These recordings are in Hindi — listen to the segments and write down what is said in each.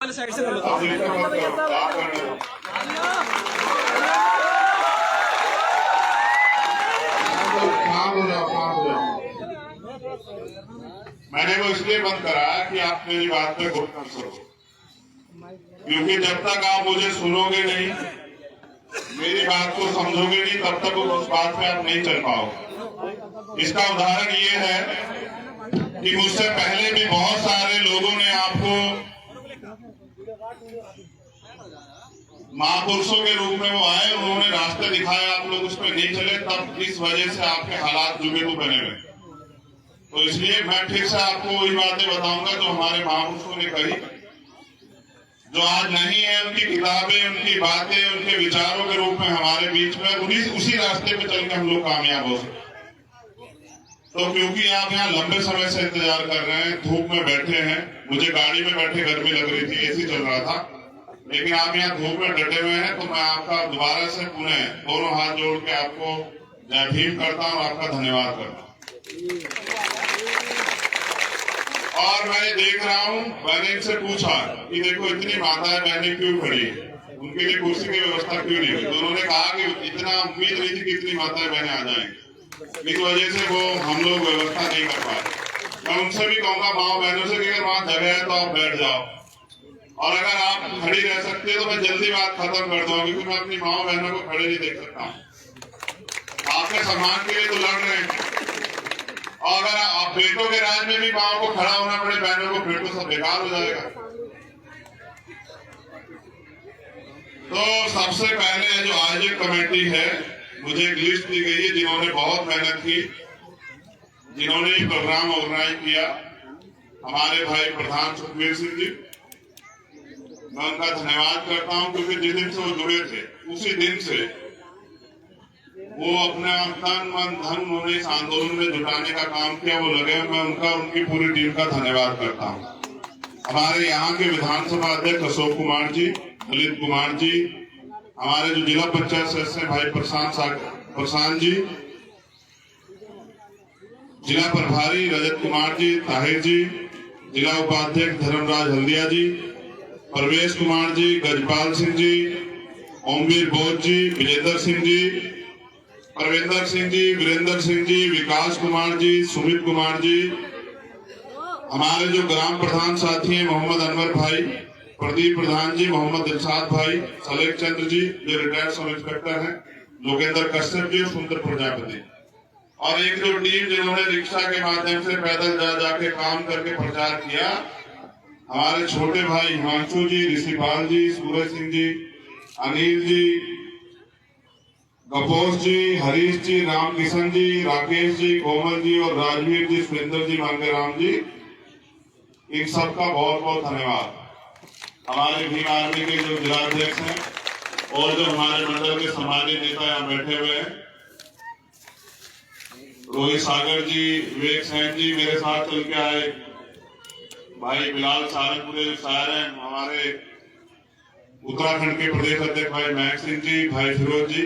पहले साइड से कर लो। मैंने वो इसलिए बंद करा कि आप मेरी बात पे गौर कर सको, क्योंकि जब तक आप मुझे सुनोगे नहीं, मेरी बात को समझोगे नहीं, तब तक उस बात पे आप नहीं चल पाओगे। इसका उदाहरण ये है कि मुझसे पहले भी बहुत सारे लोगों ने आपको महापुरुषों के रूप में वो आए, उन्होंने रास्ते दिखाए, आप लोग उस पर नहीं चले, तब इस वजह से आपके हालात जुगे तो बने हुए। तो इसलिए मैं फिर से आपको वही बातें बताऊंगा जो हमारे महापुरुषों ने कही, जो आज नहीं है, उनकी किताबें, उनकी बातें, उनके विचारों के रूप में हमारे बीच में, उसी रास्ते पे चल के हम लोग कामयाब हो सकते। तो क्योंकि आप यहाँ लंबे समय से इंतजार कर रहे हैं, धूप में बैठे हैं, मुझे गाड़ी में बैठे गर्मी लग रही थी, एसी चल रहा था, लेकिन आप यहाँ धूप में डटे हुए हैं, तो मैं आपका दोबारा से पुनः दोनों हाथ जोड़ के आपको जय भीम करता हूँ, आपका धन्यवाद करता हूँ। और मैं देख रहा हूँ, मैंने इनसे पूछा कि देखो इतनी माताएं बहनें क्यों खड़ी है, उनके लिए कुर्सी की व्यवस्था क्यों नहीं हुई? तो उन्होंने कहा कि इतना उम्मीद नहीं थी कि इतनी माताएं बहनें आ जाएंगी, इस वजह से वो हम लोग व्यवस्था नहीं कर पाए। मैं उनसे भी कहूंगा माँ बहनों से कि अगर वहाँ जगह है तो आप बैठ जाओ, और अगर आप खड़ी रह सकते हो तो मैं जल्दी बात खत्म कर दूंगा, क्योंकि मैं अपनी माँ बहनों को खड़े नहीं देख सकता हूँ। आपके सम्मान के लिए तो लड़ रहे हैं, और अगर आप बेटों के राज में भी माओ को खड़ा होना पड़े, बहनों को, फिर तो सब बेकार हो जाएगा। तो सबसे पहले जो आयोजक कमेटी है, मुझे एक लिस्ट दी गई है जिन्होंने बहुत मेहनत की, जिन्होंने ये प्रोग्राम ऑर्गेनाइज किया। हमारे भाई प्रधान सुखबीर सिंह जी, मैं उनका धन्यवाद करता हूं, क्योंकि जिस दिन से वो जुड़े थे उसी दिन से वो अपना तन मन धन उन्होंने इस आंदोलन में जुटाने का काम किया, वो लगे। मैं उनका, उनकी पूरी टीम का धन्यवाद करता हूँ। हमारे यहाँ के विधानसभा अध्यक्ष अशोक कुमार जी, ललित कुमार जी, हमारे जो जिला पंचायत सदस्य भाई प्रशांत जी, जिला प्रभारी रजत कुमार जी, ताहिर जी, जिला उपाध्यक्ष धर्मराज हल्दिया जी, प्रवेश कुमार जी, गजपाल सिंह जी, ओमवीर बोध जी, विजेंद्र सिंह जी, परविंदर सिंह जी, वीरेंद्र सिंह जी, विकास कुमार जी, सुमित कुमार जी, हमारे जो ग्राम प्रधान साथी हैं मोहम्मद अनवर भाई, प्रदीप प्रधान जी, मोहम्मद दिलशाद भाई, सलेख चंद्र जी जो रिटायर्ड सब इंस्पेक्टर हैं, जोगेंद्र कश्यप जी, सुंदर प्रजापति, और एक जो टीम जिन्होंने रिक्शा के माध्यम से पैदल जा जाके काम करके प्रचार किया, हमारे छोटे भाई हिमांशु जी, ऋषिपाल जी, सूरज सिंह जी, अनिल जी, गफोर जी, हरीश जी, राम किशन जी, राकेश जी, कोमल जी और राजवीर जी, सुरेंद्र जी, मांगेराम जी, इन सबका बहुत बहुत धन्यवाद। हमारे भीम आर्मी के जो जिलाध्यक्ष हैं और जो हमारे मंडल के समाजी नेता यहाँ बैठे हुए हैं, रोहित सागर जी, विवेक सैन जी, मेरे साथ चल के आए भाई बिलाल सारंगपुरे शायर हैं, हमारे उत्तराखंड के प्रदेश अध्यक्ष भाई महक सिंह जी, भाई फिरोज जी,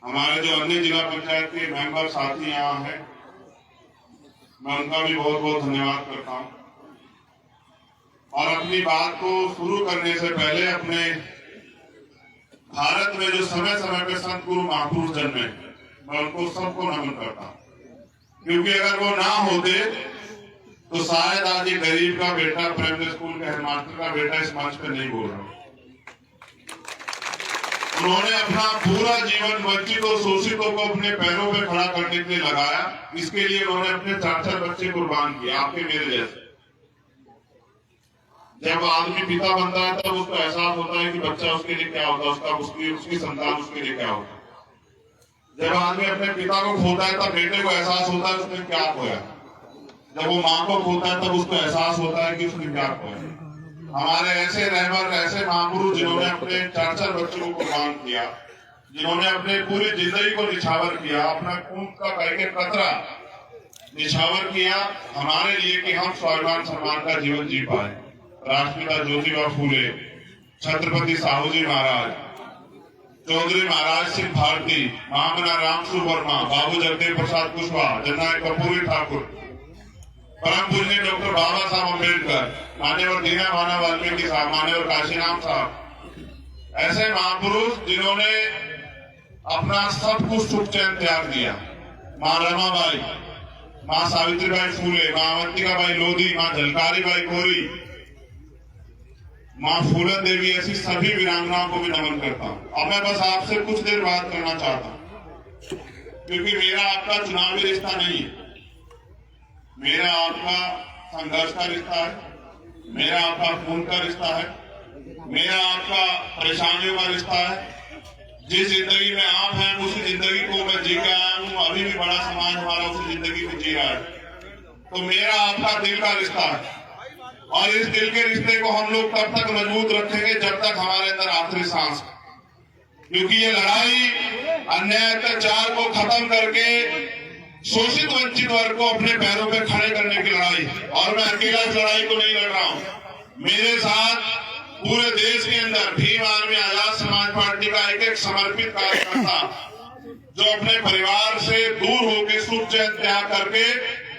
हमारे जो अन्य जिला पंचायत के मेंबर साथी यहाँ हैं, मैं उनका भी बहुत बहुत धन्यवाद करता हूँ। और अपनी बात को शुरू करने से पहले अपने भारत में जो समय समय पे संत गुरु महापुरुष जन्मे, मैं उनको सबको नमन करता हूँ, क्योंकि अगर वो ना होते तो शायद आज ये गरीब का बेटा, प्राइमरी स्कूल के हेडमास्टर का बेटा इस मंच पे नहीं बोल रहा। उन्होंने अपना पूरा जीवन वंचित और शोषितों को अपने पैरों पे खड़ा करने के लिए लगाया। इसके लिए उन्होंने अपने 4 बच्चे कुर्बान किए, आपके मेरे जैसे। जब आदमी पिता बनता है तब उसको एहसास होता है कि बच्चा उसके लिए क्या होता है, उसकी संतान उसके लिए क्या होता है। जब आदमी अपने पिता को खोता है तब बेटे को एहसास होता है उसने क्या खोया। जब वो माँ को खोता है तब उसको एहसास होता है कि उसने क्या खोया। हमारे ऐसे रहबर, ऐसे महापुरुष जिन्होंने अपने 4 बच्चों को कुर्बान किया, जिन्होंने अपने पूरी जिंदगी को निछावर किया, अपना खून का एक कतरा निछावर किया हमारे लिए कि हम स्वाभिमान सम्मान का जीवन जी पाए। राष्ट्रपिता ज्योतिबा फूले, छत्रपति साहू जी महाराज, चौधरी महाराज सिंह भारती, महामना रामसु वर्मा, बाबू जगदेव प्रसाद कुशवाहा, जननायक कर्पूरी ठाकुर, परम पूज्य डॉक्टर बाबा साहब अम्बेडकर, मान्यवर दीना भाना वाल्मीकि साहब, मान्यवर काशीराम साहब, ऐसे महापुरुष जिन्होंने अपना सब कुछ सुख चैन त्याग दिया। माँ रमाबाई, माँ सावित्रीबाई फूले, माँ अवंतिकाबाई लोधी, माँ झलकारीबाई कोरी, माँ फूलन देवी, ऐसी सभी वीरांगनाओं को भी नमन करता हूँ। और मैं बस आपसे कुछ देर बात करना चाहता हूँ, क्योंकि मेरा आपका चुनावी रिश्ता नहीं है, मेरा आपका संघर्ष का रिश्ता है, मेरा आपका खून का रिश्ता है, मेरा आपका परेशानियों का रिश्ता है। जिस जिंदगी में आप हैं उसी जिंदगी को मैं जी के आया हूँ, अभी भी बड़ा समाज हमारा उसी जिंदगी को जी रहा है। तो मेरा आपका दिल का रिश्ता है, और इस दिल के रिश्ते को हम लोग तब तक मजबूत रखेंगे जब तक हमारे अंदर आखिरी सांस, क्योंकि ये लड़ाई अन्याय अत्याचार को खत्म करके शोषित वंचित वर्ग को अपने पैरों पे खड़े करने की लड़ाई है। और मैं अकेला इस लड़ाई को नहीं लड़ रहा हूँ, मेरे साथ पूरे देश के अंदर भीम आर्मी आजाद समाज पार्टी का एक एक समर्पित कार्यकर्ता, जो अपने परिवार से दूर होकर सुख चैन त्याग करके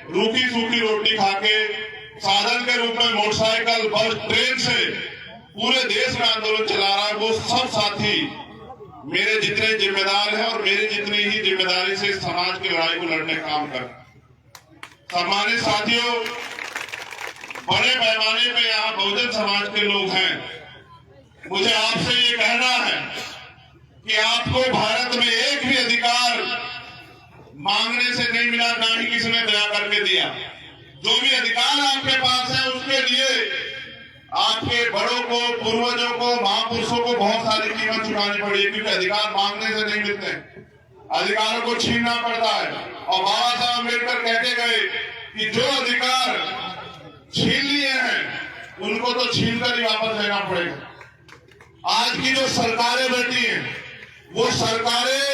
रूखी सूखी रोटी खाके साधन के रूप में मोटरसाइकिल, बस, ट्रेन से पूरे देश में आंदोलन चला रहा है, वो सब साथी मेरे जितने जिम्मेदार हैं और मेरी जितनी ही जिम्मेदारी से समाज की लड़ाई को लड़ने का काम कर। सम्मानित साथियों, बड़े पैमाने पे यहाँ बहुजन समाज के लोग हैं। मुझे आपसे ये कहना है कि आपको भारत में एक भी अधिकार मांगने से नहीं मिला, ना ही किसी ने दया करके दिया। जो भी अधिकार आपके पास है उसके लिए आपके बड़ों को, पूर्वजों को, महापुरुषों को बहुत सारी कीमत चुकानी पड़ी है, क्योंकि अधिकार मांगने से नहीं मिलते, अधिकारों को छीनना पड़ता है। और बाबा साहब अम्बेडकर कहते गए कि जो अधिकार छीन लिए हैं उनको तो छीन कर ही वापस लेना पड़ेगा। आज की जो सरकारें बैठी हैं वो सरकारें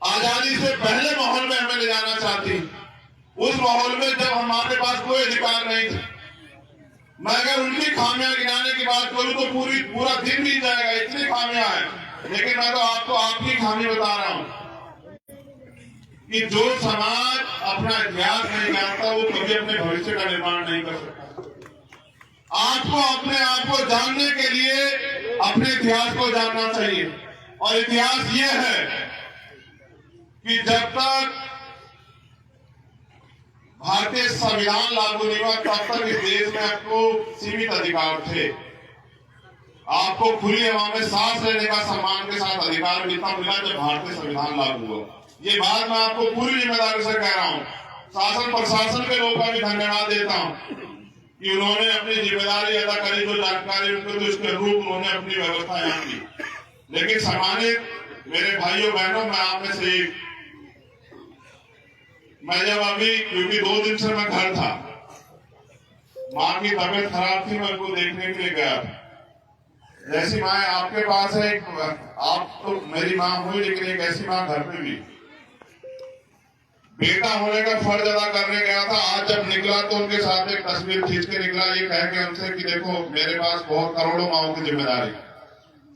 आजादी से पहले माहौल में हमें ले जाना चाहती, उस माहौल में जब हमारे पास कोई अधिकार नहीं था। मैं अगर उनकी खामियां गिनाने की बात करूं तो पूरा दिन बीत जाएगा, इतनी खामियां हैं। लेकिन मैं तो आपको आपकी खामी बता रहा हूं कि जो समाज अपना इतिहास नहीं जानता वो कभी अपने भविष्य का निर्माण नहीं कर सकता। आपको अपने आप को जानने के लिए अपने इतिहास को जानना चाहिए, और इतिहास ये है कि जब तक भारतीय संविधान लागू नहीं हुआ तब तक इस देश में आपको सीमित अधिकार थे। आपको खुली हवा में सांस लेने का सम्मान के साथ अधिकार मिला जब भारतीय संविधान लागू हुआ। ये बात मैं आपको पूरी जिम्मेदारी से कह रहा हूँ। शासन प्रशासन के लोगों का भी धन्यवाद देता हूँ कि उन्होंने अपनी जिम्मेदारी अदा करी, जो जानकारी उनको तो इसके रूप उन्होंने अपनी व्यवस्था यहाँ की। लेकिन सम्मानित मेरे भाइयों बहनों, मैं आप में से मैं जब अभी, क्योंकि 2 दिन से मैं घर था, माँ की तबीयत खराब थी, मैं उनको देखने के लिए गया। जैसी माँ आपके पास है, आप तो मेरी माँ हुई, लेकिन एक ऐसी माँ घर पे भी बेटा होने का फर्ज अदा करने गया था। आज जब निकला तो उनके साथ एक तस्वीर खींच के निकला, ये कह के उनसे कि देखो मेरे पास बहुत करोड़ों माओं की जिम्मेदारी,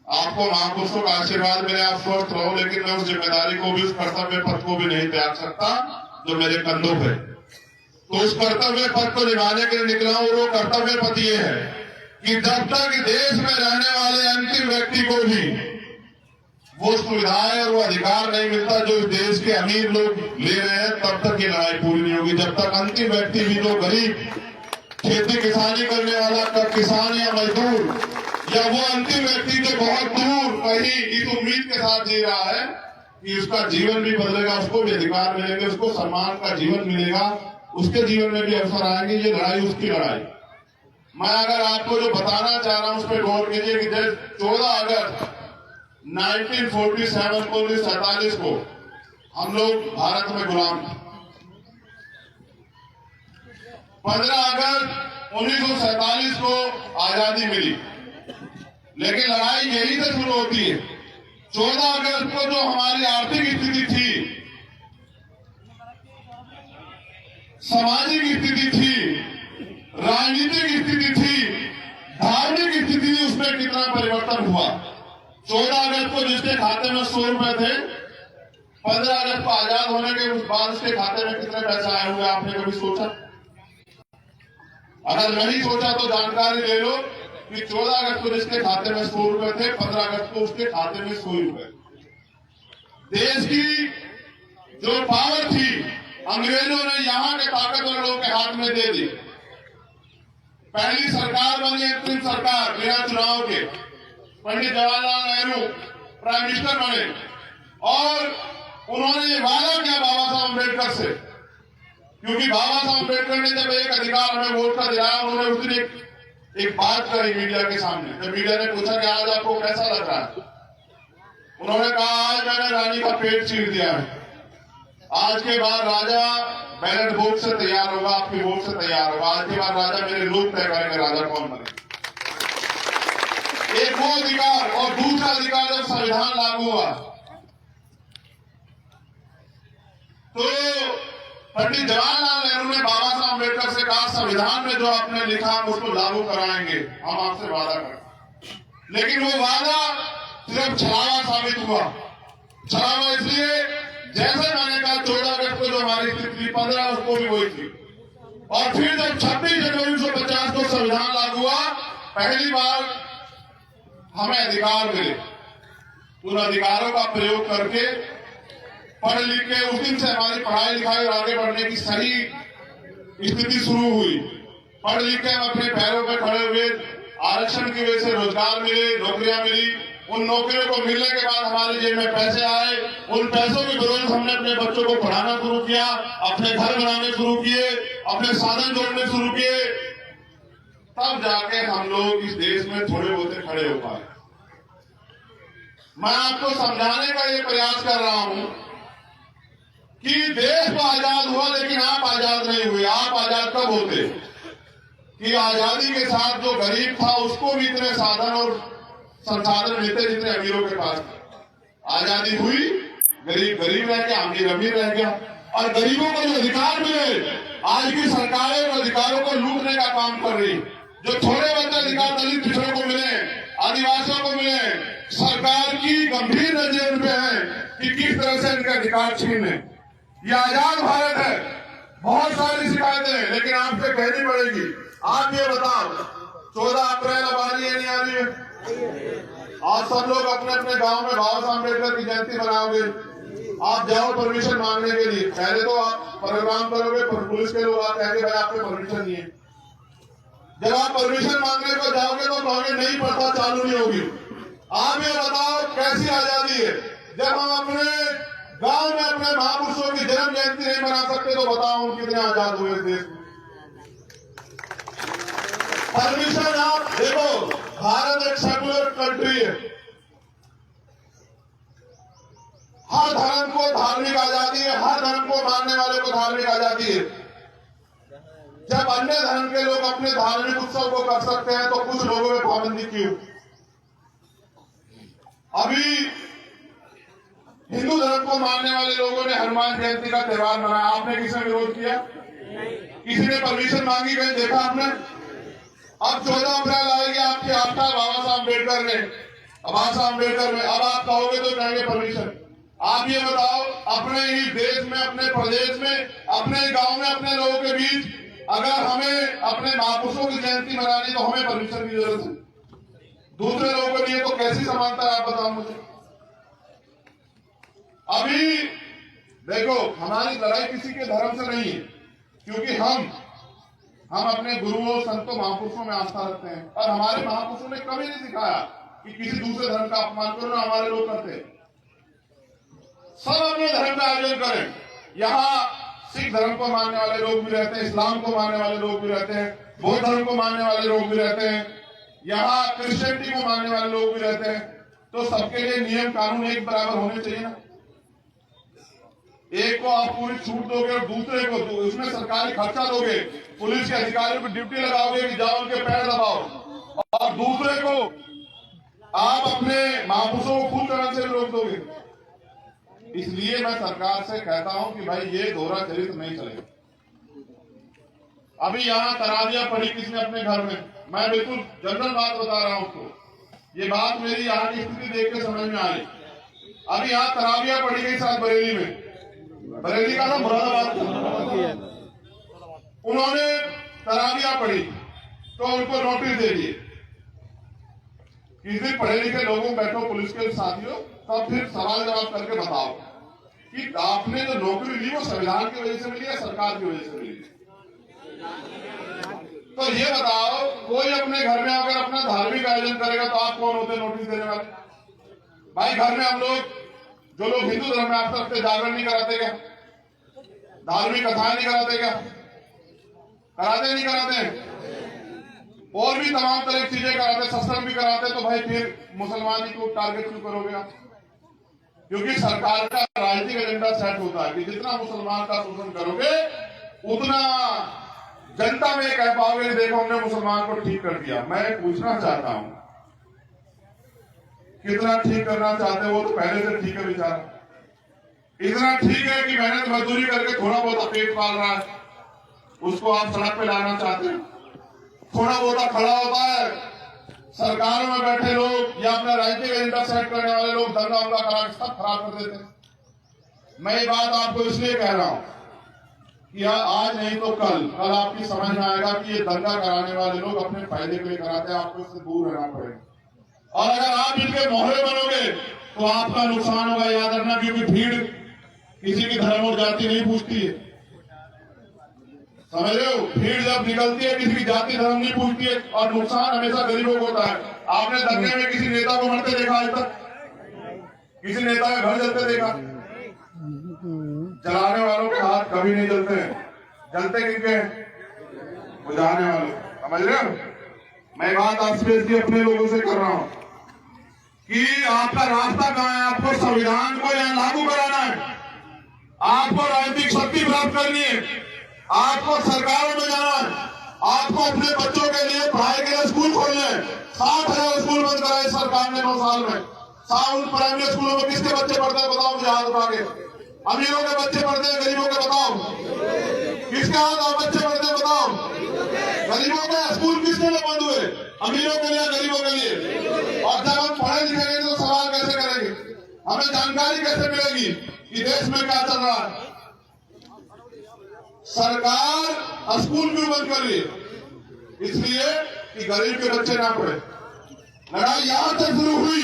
आपको महापुरुषों का आशीर्वाद मिले, आप स्वस्थ रहो, लेकिन मैं उस जिम्मेदारी को भी, उस कर्तव्य पथ को भी नहीं त्याग सकता जो मेरे कंधों पे। तो उस कर्तव्य पथ को निभाने के लिए निकला हूं। वो कर्तव्य पथ ये है कि जब तक देश में रहने वाले अंतिम व्यक्ति को भी वो सुविधाएं और वो अधिकार नहीं मिलता जो इस देश के अमीर लोग ले रहे हैं, तब तक ये लड़ाई पूरी नहीं होगी। जब तक अंतिम व्यक्ति भी, जो गरीब खेती किसानी करने वाला किसान या मजदूर, या वो अंतिम व्यक्ति जो बहुत दूर कहीं इस उम्मीद के साथ जी रहा है कि उसका जीवन भी बदलेगा, उसको भी अधिकार मिलेंगे, उसको सम्मान का जीवन मिलेगा, उसके जीवन में भी अवसर आएंगे, ये लड़ाई उसकी लड़ाई। मैं अगर आपको जो बताना चाह रहा हूं उस पर गौर कीजिए कि 14 अगस्त 1947 को हम लोग भारत में गुलाम थे। 15 अगस्त 1947 को आजादी मिली, लेकिन लड़ाई यही से शुरू होती है। 14 अगस्त को जो हमारी आर्थिक स्थिति थी, सामाजिक स्थिति थी, राजनीतिक स्थिति थी, धार्मिक स्थिति थी, उसमें कितना परिवर्तन हुआ। 14 अगस्त को जिसके खाते में 100 रुपए थे, 15 अगस्त को आजाद होने के बाद उसके खाते में कितने पैसे आए हुए, आपने कभी सोचा? अगर नहीं सोचा तो जानकारी ले लो कि 14 अगस्त को जिसके खाते में 100 रुपए थे, 15 अगस्त को उसके खाते में 100 रुपए। देश की जो पावर थी अंग्रेजों ने यहाँ के ताकतवर लोगों के हाथ में दे दी। पहली सरकार बनी अंतरिम सरकार बिना चुनाव के, पंडित जवाहरलाल नेहरू प्राइम मिनिस्टर बने और उन्होंने वादा किया बाबा साहब अम्बेडकर से, क्योंकि बाबा साहब अम्बेडकर ने जब एक अधिकार हमें वोट का दिलाया, उन्होंने उस दिन एक बात कही मीडिया के सामने। जब मीडिया ने पूछा कि आज आपको कैसा लग रहा है, उन्होंने कहा आज मैंने रानी का पेट चीर दिया है, आज के बाद राजा बैलेट वोट से तैयार होगा, आपके वोट से तैयार होगा, आज के बाद राजा मेरे लोग तय करेंगे राजा कौन बने। एक वो अधिकार, और दूसरा अधिकार जब संविधान लागू हुआ तो पंडित जवाहरलाल नेहरू ने बाबा साहब अम्बेडकर से कहा संविधान में जो आपने लिखा हम उसको लागू कराएंगे, हम आपसे वादा करें। लेकिन वो वादा सिर्फ छलावा साबित हुआ। छलावा इसलिए जैसे मैंने कहा 14 अगस्त को जो हमारी स्थिति 15 उसको भी वही थी, और फिर जब 26 जनवरी 1950 को संविधान लागू हुआ, पहली बार हमें अधिकार मिले। उन अधिकारों का प्रयोग करके पढ़ लिख के उस दिन से हमारी पढ़ाई लिखाई और आगे बढ़ने की सही स्थिति शुरू हुई। पढ़ लिख के हम अपने पैरों पर खड़े हुए, आरक्षण की वजह से रोजगार मिले, नौकरियां मिली। उन नौकरियों को मिलने के बाद हमारे जेब में पैसे आए, उन पैसों की बदौलत हमने अपने बच्चों को पढ़ाना शुरू किया, अपने घर बनाने शुरू किए, अपने साधन जोड़ने शुरू किए, तब जाके हम लोग इस देश में थोड़े बहुत खड़े हो पाए। मैं आपको समझाने का ये प्रयास कर रहा हूं कि देश तो आजाद हुआ, लेकिन आप आजाद नहीं हुए। आप आजाद कब होते कि आजादी के साथ जो गरीब था उसको भी इतने साधन और संसाधन मिलते जितने अमीरों के पास थे। आजादी हुई, गरीब गरीब रह गया, अमीर अमीर रह गया, और गरीबों को जो अधिकार मिले, आज की सरकारें उन अधिकारों को लूटने का काम कर रही। जो थोड़े बहुत अधिकार दलित पिछड़ों को मिले, आदिवासियों को मिले, सरकार की गंभीर नजर उन पे है कि किस तरह से इनके अधिकार छीने। ये आजाद भारत है, बहुत सारी शिकायतें हैं, लेकिन आपसे कहनी पड़ेगी। आप ये बताओ 14 अप्रैल अब आ रही है नहीं आ रही है? आज सब लोग अपने अपने गांव में बाबा साहब अम्बेडकर की जयंती मनाओगे। आप जाओ परमिशन मांगने के लिए, पहले तो आप प्रोग्राम करोगे, पुलिस के लोग आप कहेंगे भाई आपने परमिशन नहीं है। जब आप परमिशन मांगने को जाओगे तो कहोगे नहीं पड़ता, चालू नहीं होगी। आप ये बताओ कैसी आजादी है जब हम अपने गांव में अपने महापुरुषों की जन्म जयंती नहीं मना सकते, तो बताओ हम कितने आजाद हुए इस देश में। परमिशन आप देखो, भारत एक सेकुलर कंट्री है, हर धर्म को धार्मिक आजादी है, हर धर्म को मानने वाले को धार्मिक आजादी है। जब अन्य धर्म के लोग अपने धार्मिक उत्सव को कर सकते हैं तो कुछ लोगों में पाबंदी क्यों? अभी हिंदू धर्म को मानने वाले लोगों ने हनुमान जयंती का त्योहार मनाया, आपने किसने विरोध किया? किसी ने परमिशन मांगी? कहीं देखा आपने? अब 14 अप्रैल आएगी, आपकी आस्था बाबा साहब अम्बेडकर ने, बाबा साहब अम्बेडकर में, अब आप कहोगे तो कहेंगे परमिशन। आप ये बताओ, अपने ही देश में, अपने प्रदेश में, अपने गांव में, अपने लोगों के बीच अगर हमें अपने महापुरुषों की जयंती मनानी तो हमें परमिशन की जरूरत है, दूसरे लोगों के लिए तो कैसी समानता है? आप बताओ मुझे। अभी देखो, हमारी लड़ाई किसी के धर्म से नहीं है, क्योंकि हम अपने गुरुओं, संतों, महापुरुषों में आस्था रखते हैं, और हमारे महापुरुषों ने कभी नहीं सिखाया कि किसी दूसरे धर्म का अपमान करो। ना हमारे लोग करते, सब अपने धर्म का आयोजन करें। यहाँ सिख धर्म को मानने वाले लोग भी रहते हैं, इस्लाम को मानने वाले लोग भी रहते हैं, बौद्ध धर्म को मानने वाले लोग भी रहते हैं, यहाँ क्रिश्चियनिटी को मानने वाले लोग भी रहते हैं। तो सबके लिए नियम कानून एक बराबर होने चाहिए ना। एक को आप पूरी छूट दोगे और दूसरे को उसमें सरकारी खर्चा दोगे, पुलिस के अधिकारियों को ड्यूटी लगाओगे कि जाओ उनके पैर दबाओ, और दूसरे को आप अपने महापुरुषों को खुद करने से रोक दोगे। इसलिए मैं सरकार से कहता हूं कि भाई ये दोहरा चरित्र नहीं चलेगा। अभी यहाँ तरावियां पड़ी किसने अपने घर में? मैं बिल्कुल जनरल बात बता रहा हूं उसको, ये बात मेरी यहाँ की स्थिति देख के समझ में आई। अभी यहाँ तरावियां पड़ी गई साथ बरेली में, बरेली का ना मुरादाबाद, उन्होंने तरावियां पढ़ी। तो उनको नोटिस दे दिए। किसी पढ़े लिखे लोगों बैठो पुलिस के साथियों, तब फिर सवाल जवाब करके बताओ कि आपने जो नौकरी ली वो संविधान की वजह से मिली या सरकार की वजह से मिली। तो ये बताओ, कोई अपने घर में अगर अपना धार्मिक आयोजन करेगा तो आप कौन होते नोटिस देने वाले? भाई घर में हम लोग जो लोग हिंदू धर्म में आप सबसे जागरण नहीं कराते क्या? धार्मिक कथाएं नहीं कराते क्या? कराते नहीं कराते? और भी तमाम तरह की चीजें कराते, सत्संग भी कराते, तो भाई फिर मुसलमान ही को टारगेट क्यों करोगे आप? क्योंकि सरकार का राजनीतिक एजेंडा सेट होता है कि जितना मुसलमान का शोषण करोगे उतना जनता में कह पाओगे देखो हमने मुसलमान को ठीक कर दिया। मैं पूछना चाहता हूं, कितना ठीक करना चाहते हो? वो तो पहले से ठीक है बेचारा। इतना ठीक है कि मेहनत मजदूरी करके थोड़ा बहुत पेट पाल रहा है, उसको आप सड़क पे लाना चाहते हैं? थोड़ा बहुत खड़ा होता है, सरकारों में बैठे लोग या अपना राजनीतिक एजेंडा सेट करने वाले लोग दंगा उंगा करा के सब खराब कर देते हैं। मैं ये बात आपको इसलिए कह रहा हूं कि आज नहीं तो कल आपकी समझ में आएगा कि ये दंगा कराने वाले लोग अपने फायदे के लिए कराते हैं, आपको इससे दूर रहना पड़ेगा। और अगर आप इनके मोहरे बनोगे तो आपका नुकसान होगा, याद रखना, क्योंकि भीड़ किसी की धर्म और जाति नहीं पूछती है, समझ रहे हो? भीड़ जब निकलती है किसी की जाति धर्म नहीं पूछती है, और नुकसान हमेशा गरीबों को होता है। आपने दंगे में किसी नेता को मरते देखा आज तक? किसी नेता का घर जलते देखा? जलाने वालों के हाथ कभी नहीं जलते हैं, जलते किनके? बुझाने वालों। समझ रहे हो? मैं बात आपसे इसलिए अपने लोगों से कर रहा हूं कि आपका रास्ता कहां है? आपको संविधान को यहां लागू कराना है, आपको राजनीतिक शक्ति प्राप्त करनी है, आपको सरकारों में जाना है, आपको अपने बच्चों के लिए पढ़ाई के लिए स्कूल खोलने हैं। 60,000 स्कूल बंद कराए सरकार ने 9 साल में। उन प्राइमरी स्कूलों में किसके बच्चे पढ़ते हैं बताओ मुझे हाथ उठा के? अमीरों के बच्चे पढ़ते हैं, गरीबों के बताओ? किसके हाथ बच्चे पढ़ते हैं बताओ? गरीबों के स्कूल किसके लिए बंद हुए? अमीरों के लिए, गरीबों के लिए? और जब हम पढ़े लिखेंगे तो सवाल कैसे करेंगे? हमें जानकारी कैसे मिलेगी कि देश में क्या चल रहा है? सरकार स्कूल क्यों बंद कर रही है? इसलिए कि गरीब के बच्चे ना पढ़े। लड़ाई यहां तक शुरू हुई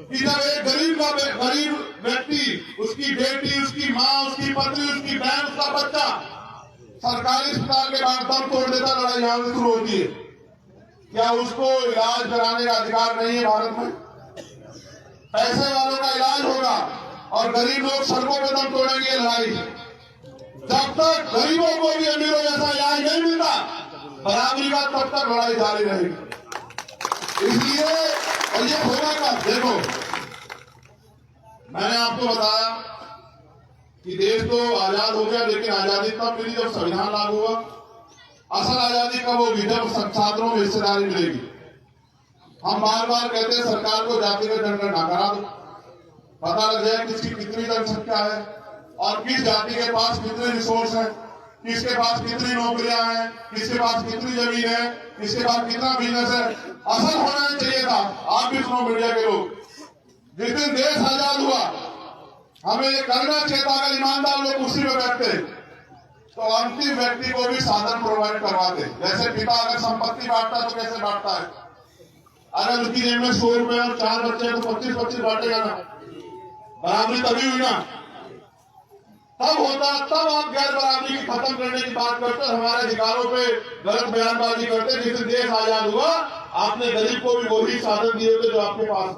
कि जब एक गरीब व्यक्ति, उसकी बेटी, उसकी माँ, उसकी पत्नी, उसकी बहन, उसका बच्चा सरकारी अस्पताल के बाद दम तोड़ देता, लड़ाई यहां से शुरू होती है। क्या उसको इलाज कराने का अधिकार नहीं है भारत में? पैसे वालों का इलाज होगा और गरीब लोग सड़कों पर दम तोड़ेंगे। लड़ाई जब तक गरीबों को भी अमीरों जैसा इलाज नहीं मिलता बराबरी का, तब तक लड़ाई जारी रहेगी। इसलिए और ये होगा कब? देखो, मैंने आपको बताया कि देश तो आजाद हो गया, लेकिन आजादी तब मिली जब संविधान लागू हुआ। असल आजादी कब होगी? जब छात्रों में हिस्सेदारी मिलेगी। हम बार बार कहते हैं सरकार को जातिगत जनगणना करा दो, पता लग जाए किसकी कितनी जनसंख्या है और किस जाति के पास कितने रिसोर्स है, किसके पास कितनी नौकरियां हैं, किसके पास कितनी जमीन है, किसके पास कितना बिजनेस है। असल होना चाहिए था। आप भी सुनो मीडिया के लोग, जिस दिन देश आजाद हुआ हमें ये करना चाहिए था, अगर ईमानदार लोग कुर्सी में बैठते तो अंतिम व्यक्ति को भी साधन प्रोवाइड करवाते। जैसे पिता अगर संपत्ति बांटता है तो कैसे बांटता है? अगर उसकी जेब में 100 रुपए और 4 बच्चे तो 25-25 बांटेगा ना? बराबरी तभी हुई ना, तब होता। तब आप गैर बराबरी की खत्म करने की बात करते, हमारे अधिकारों पे गलत बयानबाजी करते। जिस देश आजाद हुआ आपने गरीब को भी वही साधन दिए थे जो आपके पास।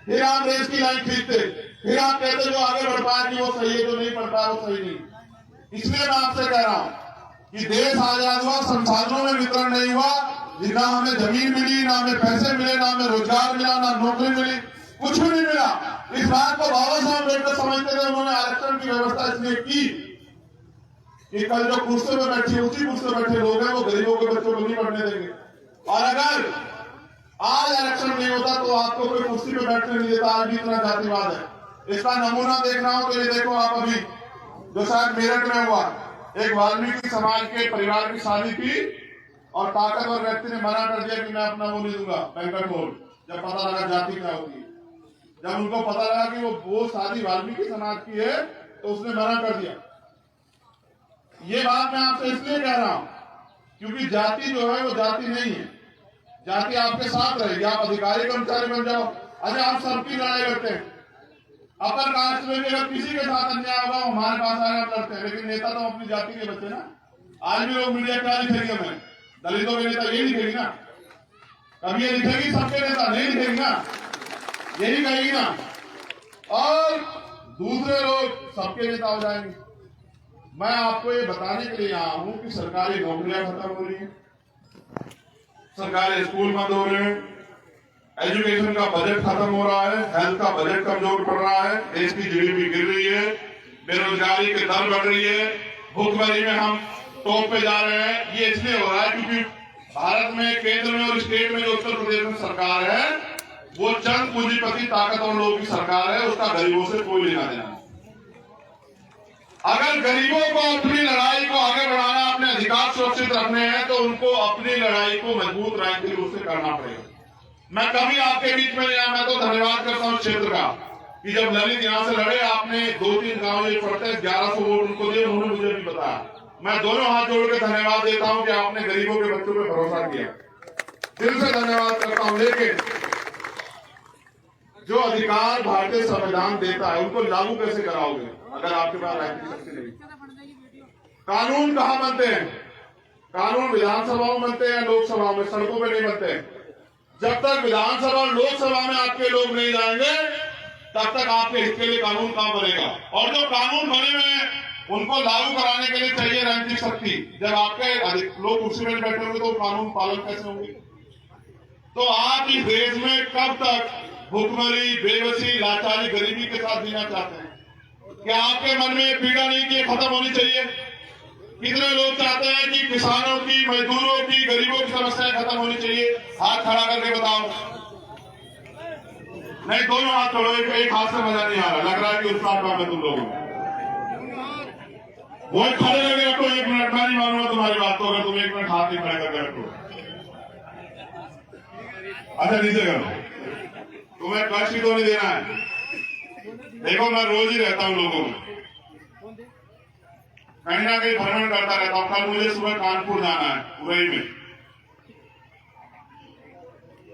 फिर आप रेस की लाइन खींचते, फिर आप कहते जो आगे बढ़ पाया कि वो सही है, जो नहीं बढ़ पाया वो सही नहीं। इसलिए मैं आपसे कह रहा हूं कि देश आजाद हुआ, संसाधनों में वितरण नहीं हुआ, ना हमें जमीन मिली, ना हमें पैसे मिले, ना हमें रोजगार मिला, ना नौकरी मिली, कुछ भी नहीं मिला। इस बात को बाबा साहब अम्बेडकर समझते थे। उन्होंने आरक्षण की व्यवस्था इसलिए की कि कल जो कुर्सी में बैठे, उसी कुर्सी में बैठे लोग हैं वो गरीबों के बच्चों को नहीं पढ़ने देंगे। और अगर आज आरक्षण नहीं होता तो आपको कोई कुर्सी में बैठने नहीं देता। आज भी इतना जातिवाद है। इसका नमूना देखना हो तो ये देखो आप, अभी जो शायद मेरठ में हुआ, एक वाल्मीकि समाज के परिवार की शादी थी और ताकतवर व्यक्ति ने मना कर दिया कि मैं अपना वो नहीं दूंगा बैंकट हॉल। जब पता लगा जाति क्या होती है, जब उनको पता लगा कि वो शादी वाल्मीकि समाज की है तो उसने मना कर दिया। ये बात मैं आपसे इसलिए कह रहा हूं क्योंकि जाति जो है वो जाति नहीं है, जाति आपके साथ रहेगी। आप अधिकारी कर्मचारी बन जाओ, अरे आप सबकी लड़ाई लड़ते हैं। अपर कास्ट में भी अगर किसी के साथ अन्याय होगा हमारे पास आए आप लड़ते हैं, लेकिन नेता तो अपनी जाति के बच्चे ना। आज भी लोग मीडिया क्या लिखेंगे, हमें दलितों के नेता ये लिखेगी ना, कभी ये लिखेगी सबके नेता नहीं लिखेगी ना, यही कहेगी ना, और दूसरे लोग सबके नेता हो जाएंगे। मैं आपको ये बताने के लिए आया हूं कि सरकारी नौकरियां खत्म हो रही है, सरकारी स्कूल बंद हो रहे हैं, एजुकेशन का बजट खत्म हो रहा है, हेल्थ का बजट कमजोर पड़ रहा है, देश की जीडीपी गिर रही है, बेरोजगारी की दर बढ़ रही है, भुखमरी में हम टॉप पे जा रहे हैं। ये इसलिए हो रहा है क्योंकि भारत में केंद्र में और स्टेट में जो उत्तर प्रदेश में सरकार है वो चंद पूंजीपति ताकतवर लोगों की सरकार है, उसका गरीबों से कोई लेना देना नहीं। अगर गरीबों को अपनी लड़ाई को आगे बढ़ाना, अपने अधिकार सुरक्षित रखने हैं तो उनको अपनी लड़ाई को मजबूत राजनीतिक रूप से करना पड़ेगा। मैं कभी आपके बीच में नहीं आया, मैं तो धन्यवाद करता हूं क्षेत्र का कि जब ललित यहां से लड़े, आपने 2-3 गांव ये पड़ते 1100 वोट उनको दिए, उन्होंने मुझे भी बताया। मैं दोनों हाथ जोड़ के धन्यवाद देता हूं कि आपने गरीबों के बच्चों पे भरोसा किया, दिल से धन्यवाद करता हूं। लेकिन जो अधिकार भारतीय संविधान देता है उनको लागू कैसे कराओगे अगर आपके पास राजनीतिक शक्ति नहीं? कानून कहां बनते हैं? कानून विधानसभा में बनते हैं, लोकसभा में, सड़कों पे नहीं बनते। जब तक विधानसभा और लोकसभा में आपके लोग नहीं जाएंगे तब तक आपके हित के लिए कानून कहां बनेगा? और जो कानून बने हुए हैं उनको लागू कराने के लिए चाहिए राजनीतिक शक्ति। जब आपके लोग कुर्सी में बैठे होंगे तो कानून पालन कैसे होंगे? तो आप इस देश में कब तक भुखमरी, बेबसी, लाचारी, गरीबी के साथ जीना चाहते हैं? क्या आपके मन में पीड़ा नहीं कि खत्म होनी चाहिए? कितने लोग चाहते हैं कि किसानों की, मजदूरों की, गरीबों की समस्याएं खत्म होनी चाहिए? हाथ खड़ा करके बताओ। नहीं, दोनों हाथ छोड़ो, एक हाथ से मजा नहीं आ रहा, लग रहा है कि उत्साह कम है तुम लोगों में। वो खड़े करके रखो 1 मिनट, मैं नहीं मानूंगा तुम्हारी बात को अगर तुम 1 मिनट हाथ नहीं खड़े करके रखो। अच्छा नीचे करो, तुम्हें कष्ट ही तो नहीं देना है। देखो मैं रोज ही रहता हूं लोगों में, कहीं ना कहीं भ्रमण करता रहता हूं। कल मुझे सुबह कानपुर जाना है, उरई में,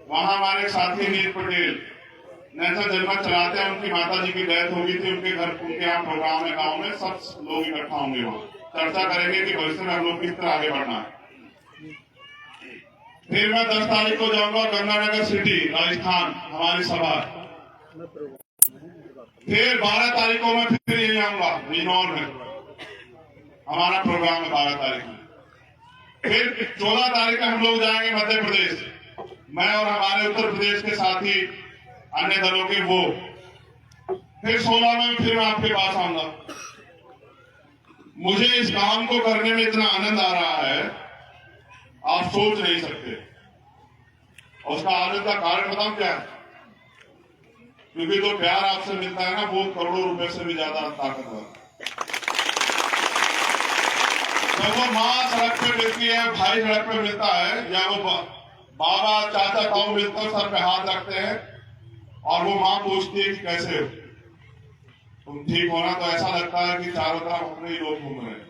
वहां हमारे साथी नील पटेल नेशनल जनमत चलाते हैं, उनकी माता जी की डेथ हो गई थी, उनके घर, उनके यहाँ प्रोग्राम है गांव में, सब लोग इकट्ठा होंगे, वहां चर्चा करेंगे कि भविष्य में हम लोग किस तरह आगे बढ़ना है। फिर मैं 10 तारीख को जाऊंगा गंगानगर सिटी, राजस्थान, हमारी सभा। फिर 12 तारीख को मैं फिर यही आऊंगा बिजनौर में, हमारा प्रोग्राम है 12 तारीख में। फिर 14 तारीख को हम लोग जाएंगे मध्य प्रदेश, मैं और हमारे उत्तर प्रदेश के साथी अन्य दलों के वो। फिर 16 में फिर मैं आपके पास आऊंगा। मुझे इस काम को करने में इतना आनंद आ रहा है आप सोच नहीं सकते। और उसका आनंद का कारण बताऊं क्या है? क्योंकि जो प्यार आपसे मिलता है ना वो करोड़ों रुपए से भी ज्यादा ताकतवर है। जब वो माँ सड़क पे मिलती है, भाई सड़क पे मिलता है, या वो बाबा चाचा ताऊ मिलते हैं, सर पे हाथ रखते हैं और वो माँ पूछती है कि कैसे हो तुम, ठीक होना, तो ऐसा लगता है कि चारों तरफ अपने ही लोग घूम रहे हैं।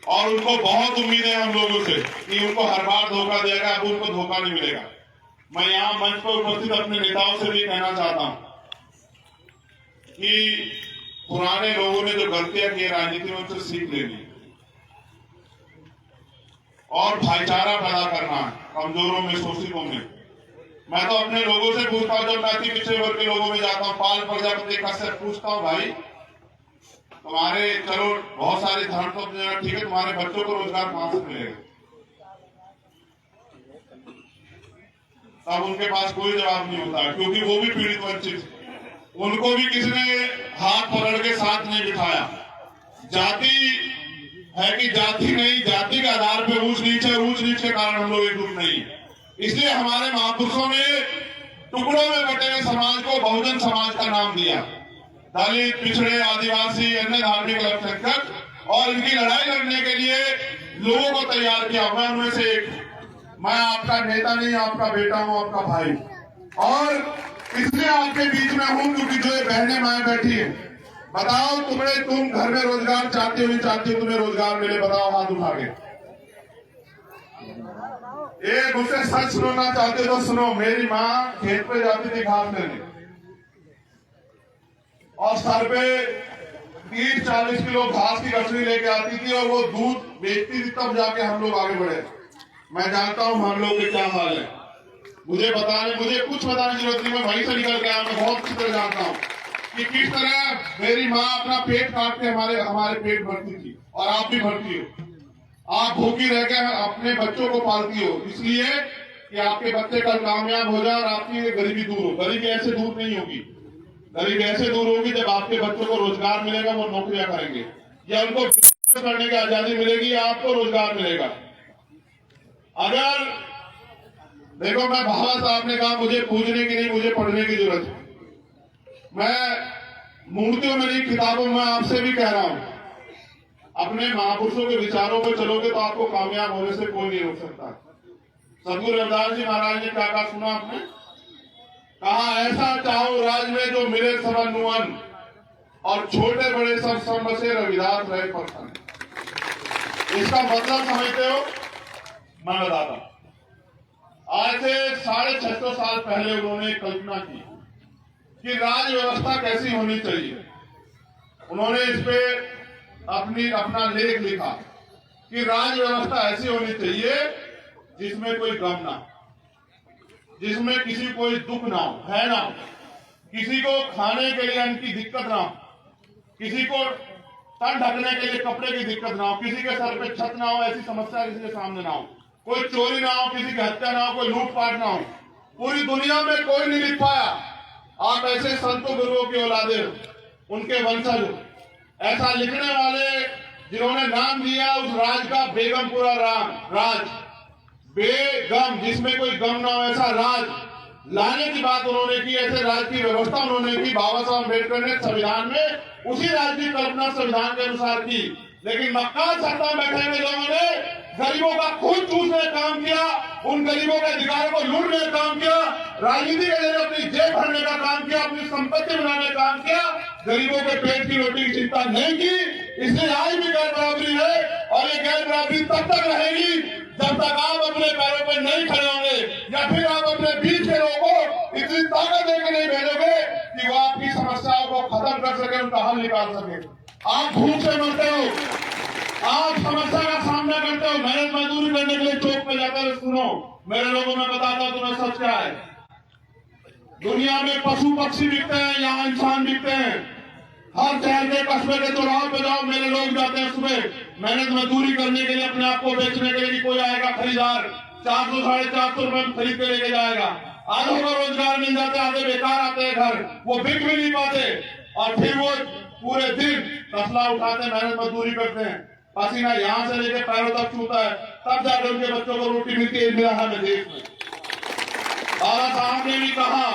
और उनको बहुत उम्मीद है हम लोगों से कि उनको हर बार धोखा देगा, अब उनको धोखा नहीं मिलेगा। मैं यहाँ मंच पर उपस्थित अपने नेताओं से भी कहना चाहता हूँ कि पुराने लोगों ने जो गलतियां की राजनीति में उनसे सीख लेनी और भाईचारा पैदा करना है कमजोरों में, शोषितों में। मैं तो अपने लोगों से पूछता हूँ, जब मैं अति पिछड़े वर्ग के लोगों में जाता हूँ, पाल प्रजापति से पूछता हूँ, भाई तुम्हारे, चलो बहुत सारे धर्म तो ठीक है, तुम्हारे बच्चों को रोजगार कहां से मिलेगा? तब उनके पास कोई जवाब नहीं होता, क्योंकि वो भी पीड़ित वंचित, उनको भी किसी ने हाथ पकड़ के साथ नहीं बिठाया। जाति है कि जाति नहीं, जाति के आधार पे ऊंच नीच है, ऊंच नीच के कारण हम लोग एकजुट नहीं। इसलिए हमारे महापुरुषों ने टुकड़ों में बटे हुए समाज को बहुजन समाज का नाम दिया। दलित, पिछड़े, आदिवासी, अन्य धार्मिक अल्पसंख्यक, और इनकी लड़ाई लड़ने के लिए लोगों को तैयार किया। मैं उनमें से एक, मैं आपका नेता नहीं, आपका बेटा हूं, आपका भाई। और इसलिए आपके बीच में हूं क्योंकि जो बहनें माए बैठी है, बताओ तुम घर में रोजगार चाहती हो, नहीं चाहती हो तुम्हें रोजगार मिले? बताओ हाथ उठा के। एक मुझसे सच सुनना चाहते तो सुनो। मेरी माँ खेत पे जाती थी घास लेने और सर पे 30-40 किलो घास की गठरी लेके आती थी और वो दूध बेचती थी, तब जाके हम लोग आगे बढ़े। मैं जानता हूँ हम लोग के क्या हाल है। मुझे कुछ बताने की जरूरत नहीं, मैं वहीं से निकल के आया। मैं बहुत अच्छी तरह जानता हूँ कि किस तरह मेरी माँ अपना पेट काट के हमारे पेट भरती थी, और आप भी भरती हो। आप भूखी रह के अपने बच्चों को पालती हो, इसलिए कि आपके बच्चे कल कामयाब हो जाए और आपकी गरीबी दूर हो। गरीबी ऐसे दूर नहीं होगी, गरीबी ऐसे दूर होगी जब आपके बच्चों को रोजगार मिलेगा, वो नौकरियां करेंगे, या उनको बिजनेस करने की आजादी मिलेगी, या आपको रोजगार मिलेगा। अगर देखो, मैं बाबा साहब ने कहा मुझे पूजने की नहीं, मुझे पढ़ने की जरूरत है। मैं मूर्तियों में नहीं, किताबों में आपसे भी कह रहा हूं, अपने महापुरुषों के विचारों पर चलोगे तो आपको कामयाब होने से कोई नहीं रोक सकता। सदगुरु रविदास जी महाराज ने क्या कहा सुना आपने? कहा, ऐसा चाहो राज में जो मिले सब अनुअन, और छोटे बड़े सब संग से रविदास रहे प्रसन्न। इसका मतलब समझते हो? मैं बताता हूं। आज से 650 साल पहले उन्होंने कल्पना की कि राज व्यवस्था कैसी होनी चाहिए। उन्होंने इस पे अपना लेख लिखा कि राज व्यवस्था ऐसी होनी चाहिए जिसमें कोई गम ना, जिसमें किसी कोई दुख ना हो, है ना, किसी को खाने के लिए अन्न की दिक्कत ना हो, किसी को तन ढकने के लिए कपड़े की दिक्कत ना हो, किसी के सर पे छत ना हो, ऐसी समस्या किसी के सामने ना हो, कोई चोरी ना हो, किसी की हत्या ना हो, कोई लूटपाट ना हो। पूरी दुनिया में कोई नहीं लिख पाया। आप ऐसे संतों गुरुओं की औलादे हो, उनके वंशज हो। ऐसा लिखने वाले जिन्होंने नाम दिया उस राज का बेगमपुरा राज, बेगम, जिसमें कोई गम ना हो, ऐसा राज लाने की बात उन्होंने की। ऐसे राज की व्यवस्था उन्होंने की। बाबा साहब अम्बेडकर ने संविधान में उसी राज की कल्पना संविधान के अनुसार की। लेकिन मक्काल सत्ता में बैठे हुए लोगों ने गरीबों का खून चूसने का काम किया, उन गरीबों के अधिकारों को लूटने का काम किया, राजनीति के जरिए अपनी जेब भरने का काम किया, अपनी संपत्ति बनाने का काम किया, गरीबों के पेट की रोटी की चिंता नहीं की। इसलिए आज भी गैर बराबरी है, और ये गैर बराबरी तब तक रहेगी जब तक आप अपने पैरों पर नहीं खड़े होंगे, या फिर आप अपने बीच के लोगों को इतनी ताकत देकर नहीं भेजोगे कि वो आपकी समस्याओं को खत्म कर सके, उनका हल निकाल सके। आप भूख से मरते हो, आप समस्या का सामना करते हो, मेहनत मजदूरी करने के लिए चौक पे जाकर सुनो, मेरे लोगों में बताता हूं तुम्हें सच क्या है। दुनिया में पशु पक्षी बिकते हैं, यहाँ इंसान बिकते हैं। हर शहर के कस्बे के चौराहे पे जाओ, मेरे लोग जाते हैं सुबह मेहनत मजदूरी करने के लिए, अपने आप को बेचने के लिए। कोई आएगा खरीदार, 400-450 रुपए में खरीद के लेके जाएगा। आधों को रोजगार मिल जाते, आधे बेकार आते हैं घर, वो बिक भी नहीं पाते, और फिर वो पूरे दिन तसला उठाते, मेहनत मजदूरी करते हैं, पसीना यहाँ से लेके पैरों तक छूता है, तब जाकर उनके बच्चों को रोटी मिलती है। मिला है देश में। बाबा साहब ने भी कहा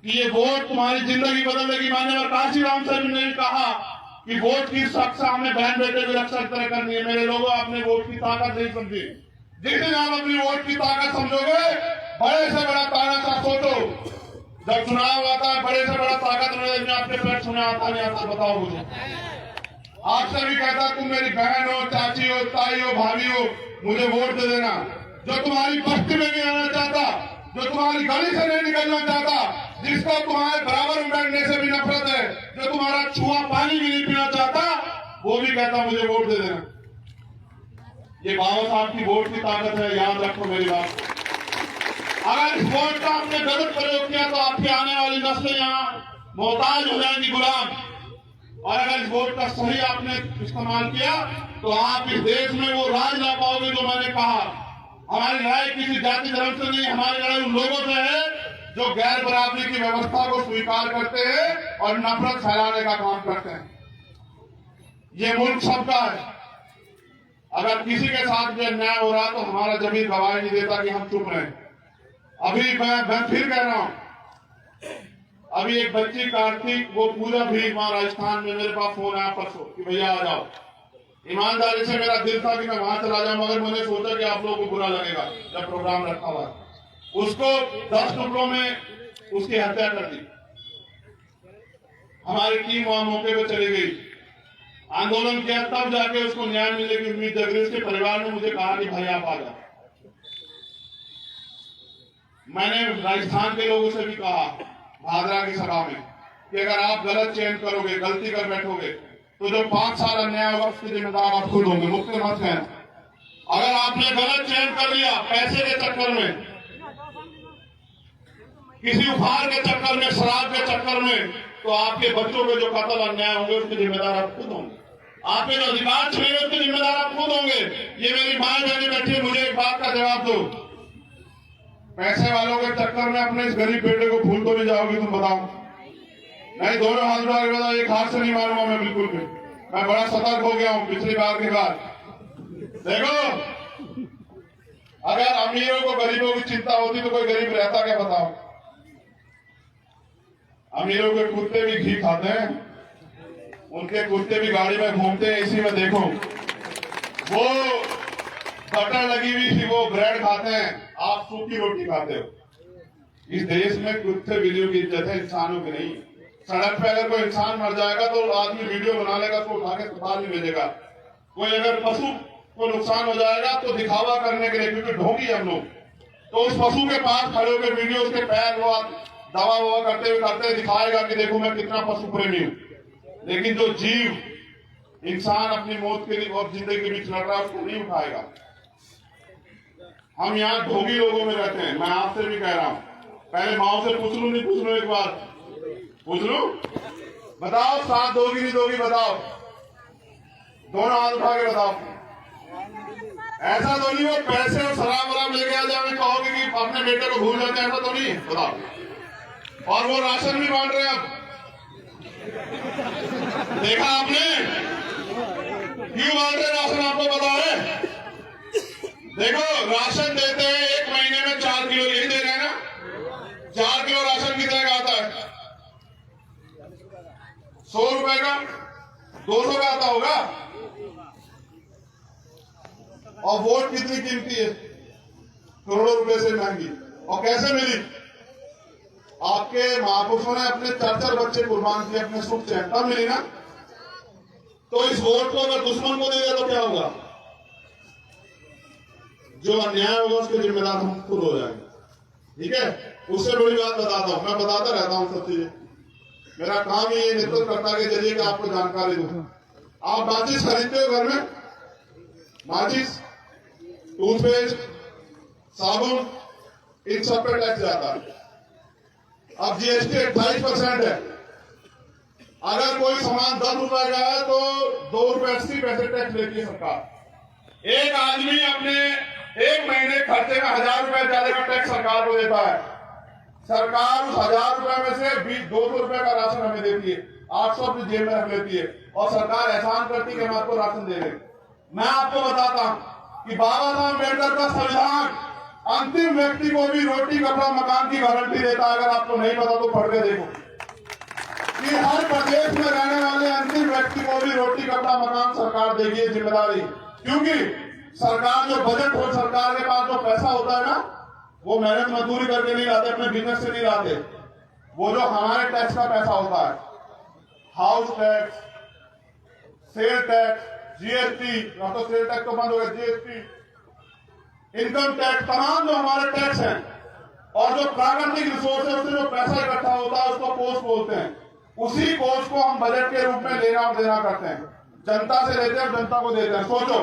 कि ये वोट तुम्हारी जिंदगी बदल देगी। माननीय काशीराम साहब ने भी कहा कि वोट की रक्षा हमें बहन बेटे की रक्षा तरह करनी है। मेरे लोगों, आपने वोट की ताकत नहीं समझी। जिस दिन आप अपनी वोट की ताकत समझोगे, बड़े से बड़ा तानाशाह सोचो। जब चुनाव आता है, बड़े से बड़ा ताकत में आपके पेट सुना आता नहीं आता, बताओ मुझे। आपसे भी कहता, तुम मेरी बहन हो, चाची हो, ताई हो, भाभी हो, मुझे वोट दे देना। जो तुम्हारी बस्ती में नहीं आना चाहता, जो तुम्हारी गली से नहीं निकलना चाहता, जिसको तुम्हारे बराबर में बैठने से भी नफरत है, जो तुम्हारा छुआ पानी भी नहीं पीना चाहता, वो भी कहता मुझे वोट दे देना। ये बाबा साहब की वोट की ताकत है, याद रखो मेरी बात। अगर इस वोट का आपने गलत प्रयोग किया तो आपकी आने वाली नस्लें यहाँ मोहताज हो जाएंगी, गुलाम। और अगर इस वोट का सही आपने इस्तेमाल किया तो आप इस देश में वो राज ला पाओगे जो मैंने कहा। हमारी लड़ाई किसी जाति धर्म से नहीं, हमारी लड़ाई उन लोगों से है जो गैर बराबरी की व्यवस्था को स्वीकार करते हैं और नफरत फैलाने का काम करते हैं। ये मुल्क सबका है। अगर किसी के साथ भी अन्याय हो रहा तो हमारा जमीन गवाही नहीं देता कि हम चुप रहें। अभी मैं फिर कह रहा हूं, अभी एक बच्ची कार्तिक, वो पूजा भी वहां राजस्थान में, मेरे पास फोन आया परसों कि भैया आ जाओ। ईमानदारी से मेरा दिल था कि मैं वहां चला जाऊं, मगर मैंने सोचा कि आप लोगों को बुरा लगेगा जब प्रोग्राम रखा हुआ। उसको 10 टुकड़ों में उसकी हत्या कर दी। हमारी टीम वहां मौके पर चली गई, आंदोलन किया, तब जाके उसको न्याय मिलने की उम्मीद जग रही। उसके परिवार ने मुझे कहा कि भाई आप आ जाओ। मैंने राजस्थान के लोगों से भी कहा भादरा की सभा में कि अगर आप गलत चयन करोगे, गलती कर बैठोगे, तो जो 5 साल अन्याय होगा उसके जिम्मेदार आप खुद होंगे, मुझसे मत कहना। अगर आपने गलत चयन कर लिया पैसे के चक्कर में, किसी उपहार के चक्कर में, शराब के चक्कर में, तो आपके बच्चों के जो कत्ल अन्याय होंगे उसके जिम्मेदार आप खुद होंगे। आपके जो अधिकार छीने उसके जिम्मेदार आप खुद होंगे। ये मेरी मां बहने बैठी है, मुझे एक बात का जवाब दो, पैसे वालों के चक्कर में अपने इस गरीब बेटे को भूल तो नहीं जाओगे तुम? बताओ। नहीं, दोनों हाथ उठा के बताओ, एक हाथ से नहीं मारूंगा मैं बिल्कुल भी। मैं बड़ा सतर्क हो गया हूं पिछली बार के बाद। देखो, अगर अमीरों को गरीबों की चिंता होती तो कोई गरीब रहता क्या? बताओ। अमीरों के कुत्ते भी घी खाते हैं, उनके कुत्ते भी गाड़ी में घूमते हैं एसी में। देखो, वो बटर लगी हुई थी, वो ब्रेड खाते हैं, आप सूखी रोटी खाते हो। इस देश में कुत्ते बिल्लियों की इज्जत है, इंसानों की नहीं। सड़क पे अगर कोई इंसान मर जाएगा तो आदमी वीडियो बना लेगा, उसको उठा के अस्पताल में भेजेगा। कोई अगर पशु को नुकसान हो जाएगा तो दिखावा करने के लिए, क्योंकि ढोंगी हम लोग, तो उस पशु के पास खड़े होकर वीडियो, उसके पैर वो दवा ववा करते हुए दिखाएगा कि देखो मैं कितना पशु प्रेमी हूं। लेकिन जो जीव, इंसान अपनी मौत के लिए और जिंदगी के बीच लड़ रहा है, उसको नहीं उठाएगा। हम यहाँ ढोंगी लोगों में रहते हैं। मैं आपसे भी कह रहा हूं, पहले माओ से पूछ लू, नहीं पूछ लू? एक बार पूछ लू, बताओ, साथ दोगी नहीं दोगी? बताओ, दोनों हाथ उठा के बताओ। ऐसा तो नहीं वो पैसे और शराब वराब लेके आ जाओगे, कहोगे कि अपने बेटे को भूल जाते हैं, ऐसा तो नहीं? बताओ। और वो राशन भी बांट रहे हैं। अब देखा आपने क्यों बांट रहे राशन? आपको पता है? देखो, राशन देते हैं 1 महीने में 4 किलो, यही दे रहे हैं ना? 4 किलो राशन कितने का आता है? 100 रुपए का, 200 का आता होगा। और वोट कितनी कीमती है? करोड़ों रुपए से महंगी। और कैसे मिली? आपके महापुरुषों ने अपने 4-4 बच्चे कुर्बान किए अपने सुख से, तब मिली ना। तो इस वोट को अगर दुश्मन को दे दे तो क्या होगा? जो अन्याय होगा उसके जिम्मेदार हम खुद हो जाएंगे। ठीक है? उससे बड़ी बात बताता हूं, मैं बताता रहता हूं सब चीजें। मेरा काम ही है नेतृत्वकर्ता के जरिए कि आपको जानकारी दूं। आप माचिस खरीदते हो घर में? माचिस, टूथपेस्ट, साबुन, इन सब पे टैक्स जाता है। अब जीएसटी 28% है। अगर कोई सामान 10 रुपए का है तो 2 रुपए 80 पैसे टैक्स लेती है सरकार। एक आदमी अपने 1 महीने खर्चे में 1000 रुपए ज्यादा का टैक्स सरकार को देता है। सरकार उस 1000 रुपए में से 200 रुपए का राशन हमें देती है, 800 अपनी जेब में रख लेती है, और सरकार एहसान करती है कि हम आपको राशन दे रहे। मैं आपको बताता हूं कि बाबा साहब अम्बेडकर का संविधान अंतिम व्यक्ति को भी रोटी, कपड़ा, मकान की गारंटी देता है। अगर आपको नहीं पता तो पढ़ के देखो कि हर प्रदेश में रहने वाले अंतिम व्यक्ति को भी रोटी, कपड़ा, मकान सरकार देगी, जिम्मेदारी। क्योंकि सरकार जो बजट हो, सरकार के पास जो पैसा होता है ना, वो मेहनत मजदूरी करके नहीं लाते, अपने बिजनेस से नहीं लाते। वो जो हमारे टैक्स का पैसा होता है, house tax, sale tax, GST, तो सेल टैक्स तो बंद हो गया, जीएसटी, इनकम टैक्स, तमाम जो हमारे टैक्स हैं, और जो प्राकृतिक रिसोर्स है उससे जो पैसा इकट्ठा होता है उसको कोष बोलते हैं। उसी कोष को हम बजट के रूप में लेना और देना करते हैं, जनता से लेते हैं, जनता को देते हैं। सोचो,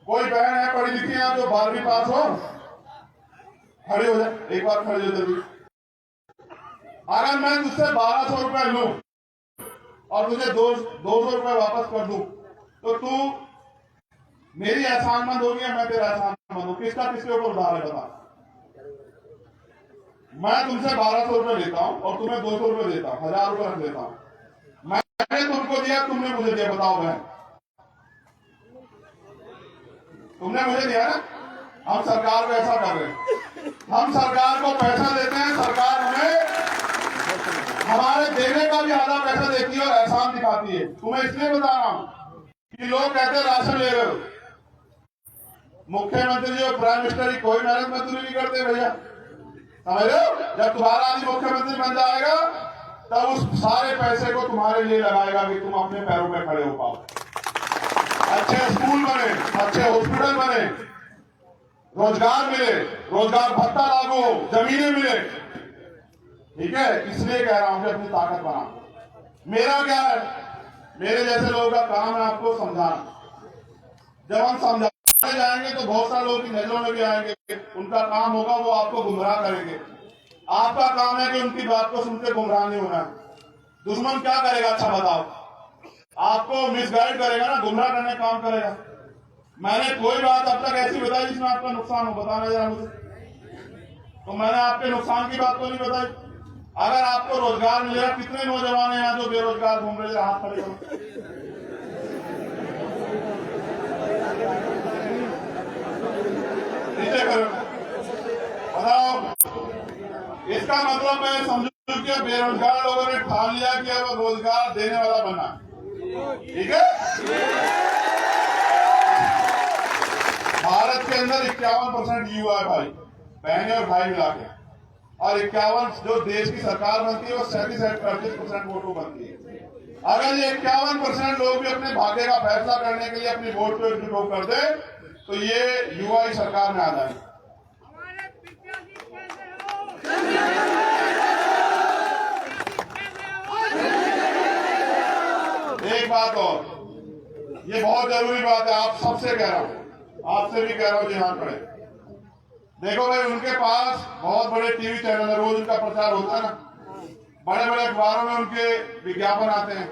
कोई बहन है पढ़ी लिखी है जो 12वीं पास हो, खड़ी हो जाए, एक बार खड़ी हो जल्दी। अगर मैं तुझसे 1200 रुपए लूं और तुझे 200 रुपए वापस कर दूं, तो तू मेरी एहसानमंद होगी या मैं तेरा एहसानमंद हूं? किसका किसके ऊपर उधार है? बता। मैं तुमसे 1200 रुपए लेता हूं और तुम्हें 200 रुपए देता हूं, 1000 रुपए रख देता हूं। मैंने तुमको दिया, तुमने मुझे दिया। बताओ बहन, तुमने मुझे दिया ना? हम सरकार को ऐसा कर रहे हैं, हम सरकार को पैसा देते हैं, सरकार हमें हमारे देने का भी आधा पैसा देती है और एहसान दिखाती है। तुम्हें इसलिए बता रहा हूं कि लोग कहते हैं राशन ले रहे हो। मुख्यमंत्री और प्राइम मिनिस्टर की कोई मेहनत मजदूरी नहीं करते भैया, समझ रहे हो? जब तुम्हारा आदमी मुख्यमंत्री बन जाएगा तब उस सारे पैसे को तुम्हारे लिए लगाएगा कि तुम अपने पैरों पे खड़े हो पाओ, अच्छे स्कूल बने, अच्छे हॉस्पिटल बने। रोजगार मिले, रोजगार भत्ता लागू हो, जमीनें मिले। ठीक है, इसलिए कह रहा हूं कि अपनी ताकत बना। मेरा क्या है, मेरे जैसे लोगों का काम है आपको समझाना। जब हम समझाने जाएंगे तो बहुत सारे लोग की नजरों में भी आएंगे, उनका काम होगा वो आपको गुमराह करेंगे। आपका काम है कि उनकी बात को सुनकर गुमराह नहीं होना। दुश्मन क्या करेगा, अच्छा बताओ? आपको मिसगाइड करेगा ना, गुमराह करने का काम करेगा। मैंने कोई बात अब तक ऐसी बताई जिसमें आपका नुकसान हो? बताना जरा मुझे। तो मैंने आपके नुकसान की बात तो नहीं बताई। अगर आपको रोजगार मिलेगा, कितने नौजवान हैं यहाँ जो बेरोजगार घूम रहे हैं? हाथ खड़े करो। नीचे करो, बताओ। इसका मतलब मैं समझू कि बेरोजगार लोगों ने ठान लिया कि अब रोजगार देने वाला बना। ठीक है, भारत के अंदर 51% युवा है भाई, बहने और भाई मिला के, और 51 जो देश की सरकार बनती है वो 37% वोटों बनती है। अगर ये 51% लोग भी अपने भाग्य का फैसला करने के लिए अपनी वोट को एकजुट कर दे तो ये युवा ही सरकार में आ जाए। एक बात और, ये बहुत जरूरी बात है, आप सबसे कह रहा हूं, आपसे भी कह रहा हूं, जी हाँ खड़े। देखो भाई, उनके पास बहुत बड़े टीवी चैनल है, रोज उनका प्रचार होता है ना, बड़े बड़े अखबारों में उनके विज्ञापन आते हैं,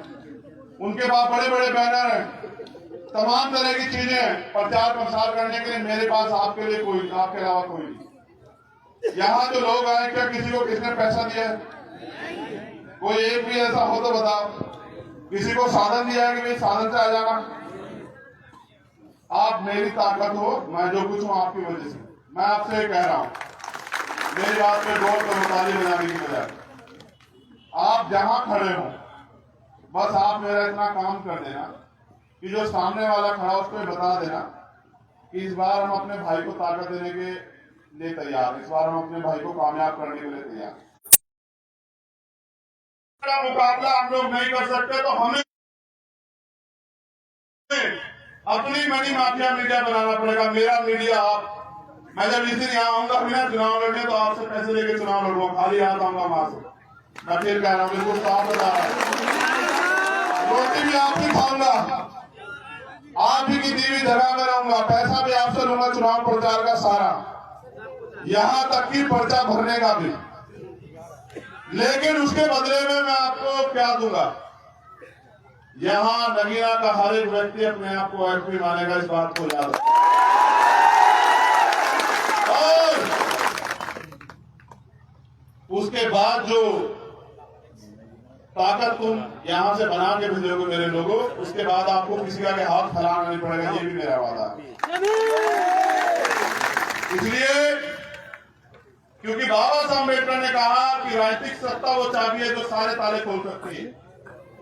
उनके पास बड़े बड़े बैनर हैं, तमाम तरह की चीजें हैं प्रचार प्रसार करने के लिए। मेरे पास आपके लिए कोई, आपके अलावा कोई नहीं। यहाँ जो लोग आए, क्या किसी को किसने पैसा दिया है? कोई एक भी ऐसा हो तो बताओ। किसी को साधन दिया है कि भाई साधन से आ जाना? आप मेरी ताकत हो, मैं जो कुछ हूं आपकी वजह से। मैं आपसे कह रहा हूं, मेरी बात पे गौर करो, ताली बजाने की बजाय। आप जहां खड़े हो, बस आप मेरा इतना काम कर देना कि जो सामने वाला खड़ा उसको बता देना कि इस बार हम अपने भाई को ताकत देने के लिए तैयार, इस बार हम अपने भाई को कामयाब करने के लिए तैयार। मुकाबला हम लोग नहीं कर सकते तो हमें अपनी मनी माफिया मीडिया बनाना पड़ेगा। मेरा मीडिया आप, मैं जब इस दिन यहाँ आऊंगा बिना चुनाव लड़ने तो आपसे पैसे लेके चुनाव लड़ूंगा, खाली हाथ आऊंगा वहां से। मैं फिर कह रहा हूँ, बिल्कुल साफ बता रहा हूँ, रोटी भी आपसे खाऊंगा, आप ही की दी हुई जगह में रहूंगा, पैसा भी आपसे लूंगा चुनाव प्रचार का सारा, यहां तक कि पर्चा भरने का भी। लेकिन उसके बदले में मैं आपको क्या दूंगा? यहां नगीना का हर एक व्यक्ति अपने आप को एमपी मानेगा, इस बात को याद रखो। और उसके बाद जो ताकत तुम यहां से बना के भेजोगे मेरे लोगों, उसके बाद आपको किसी का के हाथ फैलाना नहीं पड़ेगा, ये भी मेरा वादा है। इसलिए क्योंकि बाबा साहब अम्बेडकर ने कहा कि राजनीतिक सत्ता वो चाबी है जो सारे ताले खोल सकती है।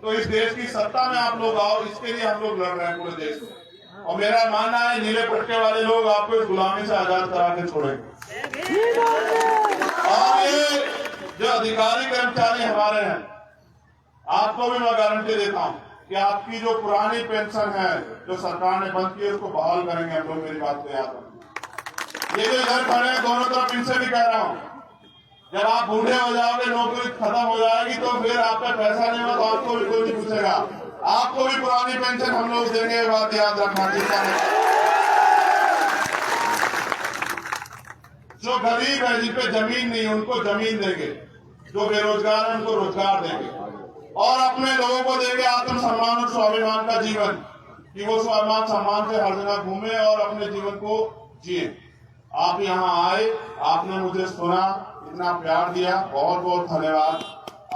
तो इस देश की सत्ता में आप लोग आओ, इसके लिए हम लोग लड़ रहे हैं पूरे देश में। और मेरा मानना है नीले पट्टे वाले लोग आपको इस गुलामी से आजाद करा के छोड़ेंगे। और ये जो अधिकारी कर्मचारी हमारे हैं, आपको भी मैं गारंटी देता हूं कि आपकी जो पुरानी पेंशन है जो सरकार ने बंद की है उसको बहाल करेंगे हम लोग, मेरी बात को याद रखें। ये जो इधर खड़े हैं दोनों तरफ, इनसे भी कह रहा हूं, जब आप बूढ़े हो जाओगे, नौकरी खत्म हो जाएगी, तो फिर आपका पैसा नहीं होगा तो आपको भी कोई नहीं पूछेगा, आपको भी पुरानी पेंशन हम लोग देंगे, ये बात याद रखना। जो गरीब है, जिन पे जमीन नहीं है, उनको जमीन देंगे, जो बेरोजगार है उनको रोजगार देंगे, और अपने लोगों को देंगे आत्मसम्मान और स्वाभिमान का जीवन, कि वो स्वाभिमान सम्मान से हर जगह घूमे और अपने जीवन को जिए। आप यहाँ आए, आपने मुझे सुना, इतना प्यार दिया, बहुत बहुत धन्यवाद।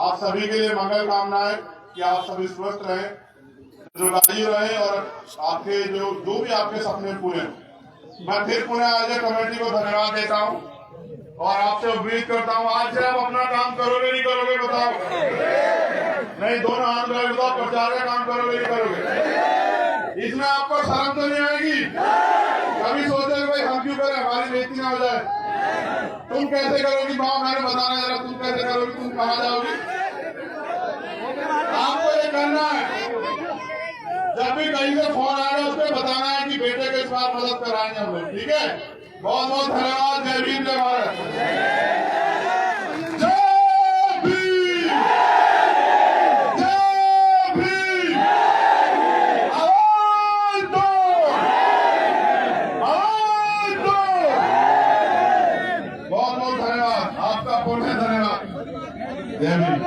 आप सभी के लिए मंगल कामनाएं कि आप सभी स्वस्थ रहें, दीर्घायु रहें और आपके जो भी आपके सपने पूरे। मैं फिर पुनः आयोजक कमेटी को धन्यवाद देता हूं और आपसे उम्मीद करता हूं आज से आप अपना काम करोगे नहीं करोगे बताओ? नहीं, दोनों हाथ में बताओ, प्रचार का काम करोगे नहीं करोगे? इसमें आपको शर्म तो नहीं आएगी? कभी सोचे भाई हम क्यों करें, हमारी बेइज्जती ना हो जाए? तुम कैसे करोगी माँ, मैंने बताना जरा, तुम कैसे करोगी, तुम कहाँ जाओगी? आपको ये करना है, जब भी कहीं से फोन आएगा उसको बताना है कि बेटे के इस बार मदद कराएंगे हम लोग, ठीक है? बहुत बहुत धन्यवाद। जय भीम, जय भारत। जय भीम, जय भीम। आवाज दो, आवाज दो। बहुत बहुत धन्यवाद, आपका पूर्ण धन्यवाद। जय भीम।